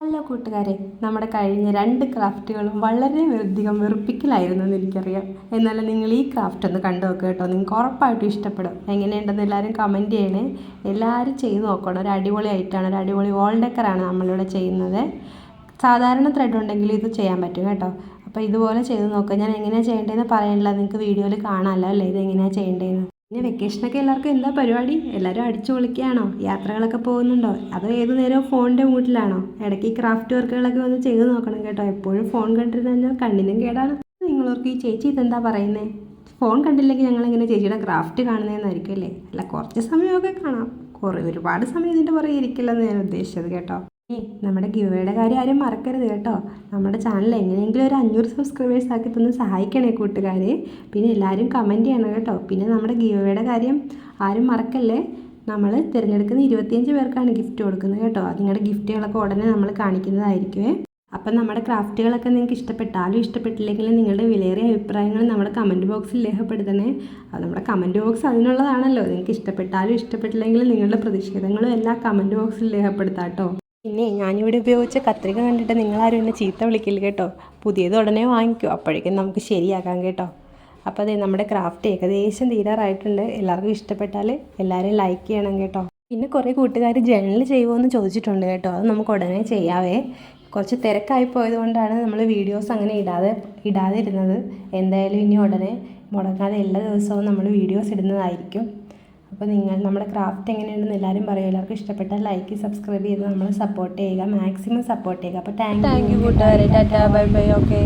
Hello കൂട്ടുകാരെ, നമ്മുടെ കഴിഞ്ഞ 2 ക്രാഫ്റ്റുകളും വളരെയധികം വെറുപ്പിക്കലായിരുന്നെന്ന് എനിക്കറിയാം. എന്നാലും നിങ്ങൾ ഈ ക്രാഫ്റ്റ് ഒന്ന് കണ്ടു നോക്കുക കേട്ടോ. നിങ്ങൾക്ക് ഉറപ്പായിട്ടും ഇഷ്ടപ്പെടും. എങ്ങനെയുണ്ടെന്ന് എല്ലാവരും കമൻറ്റ് ചെയ്യണേ. എല്ലാവരും ചെയ്ത് നോക്കണം. ഒരു അടിപൊളി ഐറ്റമാണ്, ഒരു അടിപൊളി വോൾ ഡെക്കറാണ് നമ്മളിവിടെ ചെയ്യുന്നത്. സാധാരണ ത്രെഡ് ഉണ്ടെങ്കിൽ ഇത് ചെയ്യാൻ പറ്റും കേട്ടോ. അപ്പോൾ ഇതുപോലെ ചെയ്ത് നോക്കുക. ഞാൻ എങ്ങനെയാണ് ചെയ്യേണ്ടതെന്ന് പറയാനില്ല, നിങ്ങൾക്ക് വീഡിയോയിൽ കാണാമല്ലോ അല്ലേ ഇതെങ്ങനെയാണ് ചെയ്യേണ്ടതെന്ന്. പിന്നെ വെക്കേഷനൊക്കെ എല്ലാവർക്കും എന്താ പരിപാടി? എല്ലാവരും അടിച്ചു പൊളിക്കുകയാണോ? യാത്രകളൊക്കെ പോകുന്നുണ്ടോ? അതോ ഏതു നേരവും ഫോണിൻ്റെ മൂട്ടിലാണോ? ഇടയ്ക്ക് ഈ ക്രാഫ്റ്റ് വർക്കുകളൊക്കെ വന്ന് ചെയ്ത് നോക്കണം കേട്ടോ. എപ്പോഴും ഫോൺ കണ്ടിരുന്നാൽ കണ്ണിനും കേടാണ്. നിങ്ങളോർക്ക് ഈ ചേച്ചി ഇതെന്താ പറയുന്നത്? ഫോൺ കണ്ടില്ലെങ്കിൽ ഞങ്ങളിങ്ങനെ ചേച്ചിയുടെ ക്രാഫ്റ്റ് കാണുന്നതെന്നായിരിക്കും അല്ലേ? അല്ല, കുറച്ച് സമയമൊക്കെ കാണാം, ഒരുപാട് സമയം ഇതിൻ്റെ പുറകെ ഇരിക്കില്ലെന്ന് ഞാൻ ഉദ്ദേശിച്ചത് കേട്ടോ. നമ്മുടെ ഗിവേയുടെ കാര്യം ആരും മറക്കരുത് കേട്ടോ. നമ്മുടെ ചാനൽ എങ്ങനെയെങ്കിലും ഒരു 500 സബ്സ്ക്രൈബേഴ്സ് ആക്കി തന്ന് സഹായിക്കണേ കൂട്ടുകാരെ. പിന്നെ എല്ലാവരും കമൻറ്റ് ചെയ്യണം കേട്ടോ. പിന്നെ നമ്മുടെ ഗിവേയുടെ കാര്യം ആരും മറക്കല്ലേ. നമ്മൾ തിരഞ്ഞെടുക്കുന്ന 25 പേർക്കാണ് ഗിഫ്റ്റ് കൊടുക്കുന്നത് കേട്ടോ. നിങ്ങളുടെ ഗിഫ്റ്റുകളൊക്കെ ഉടനെ നമ്മൾ കാണിക്കുന്നതായിരിക്കുമേ. അപ്പം നമ്മുടെ ക്രാഫ്റ്റുകളൊക്കെ നിങ്ങൾക്ക് ഇഷ്ടപ്പെട്ടാലും ഇഷ്ടപ്പെട്ടില്ലെങ്കിലും നിങ്ങളുടെ വിലയേറിയ അഭിപ്രായങ്ങൾ നമ്മുടെ കമൻറ്റ് ബോക്സിൽ രേഖപ്പെടുത്തണേ. അത് നമ്മുടെ കമൻറ്റ് ബോക്സ് അതിനുള്ളതാണല്ലോ. നിങ്ങൾക്ക് ഇഷ്ടപ്പെട്ടാലും ഇഷ്ടപ്പെട്ടില്ലെങ്കിലും നിങ്ങളുടെ പ്രതിഷേധങ്ങളും എല്ലാം കമൻറ്റ് ബോക്സിൽ രേഖപ്പെടുത്താം കേട്ടോ. പിന്നെ ഞാനിവിടെ ഉപയോഗിച്ച കത്രിക കണ്ടിട്ട് നിങ്ങളാരും എന്നെ ചീത്ത വിളിക്കില്ല കേട്ടോ. പുതിയത് ഉടനെ വാങ്ങിക്കും, അപ്പോഴേക്കും നമുക്ക് ശരിയാക്കാം കേട്ടോ. അപ്പോൾ അതെ, നമ്മുടെ ക്രാഫ്റ്റ് ഏകദേശം തീരാറായിട്ടുണ്ട്. എല്ലാവർക്കും ഇഷ്ടപ്പെട്ടാൽ എല്ലാവരും ലൈക്ക് ചെയ്യണം കേട്ടോ. പിന്നെ കുറേ കൂട്ടുകാർ ജേണൽ ചെയ്യുമോ എന്ന് ചോദിച്ചിട്ടുണ്ട് കേട്ടോ. അത് നമുക്ക് ഉടനെ ചെയ്യാവേ. കുറച്ച് തിരക്കായി പോയതുകൊണ്ടാണ് നമ്മൾ വീഡിയോസ് അങ്ങനെ ഇടാതിരുന്നത്. എന്തായാലും ഇനി ഉടനെ മുടങ്ങാതെ എല്ലാ ദിവസവും നമ്മൾ വീഡിയോസ് ഇടുന്നതായിരിക്കും. അപ്പോൾ നമ്മുടെ ക്രാഫ്റ്റ് എങ്ങനെയുണ്ടെന്ന് എല്ലാവരും പറയും. എല്ലാവർക്കും ഇഷ്ടപ്പെട്ടാൽ ലൈക്ക് സബ്സ്ക്രൈബ് ചെയ്ത് നമ്മളെ സപ്പോർട്ട് ചെയ്യുക, മാക്സിമം സപ്പോർട്ട് ചെയ്യുക. അപ്പോൾ താങ്ക് യു കൂട്ടുകാരെ. Tata, bye bye. ഓക്കെ.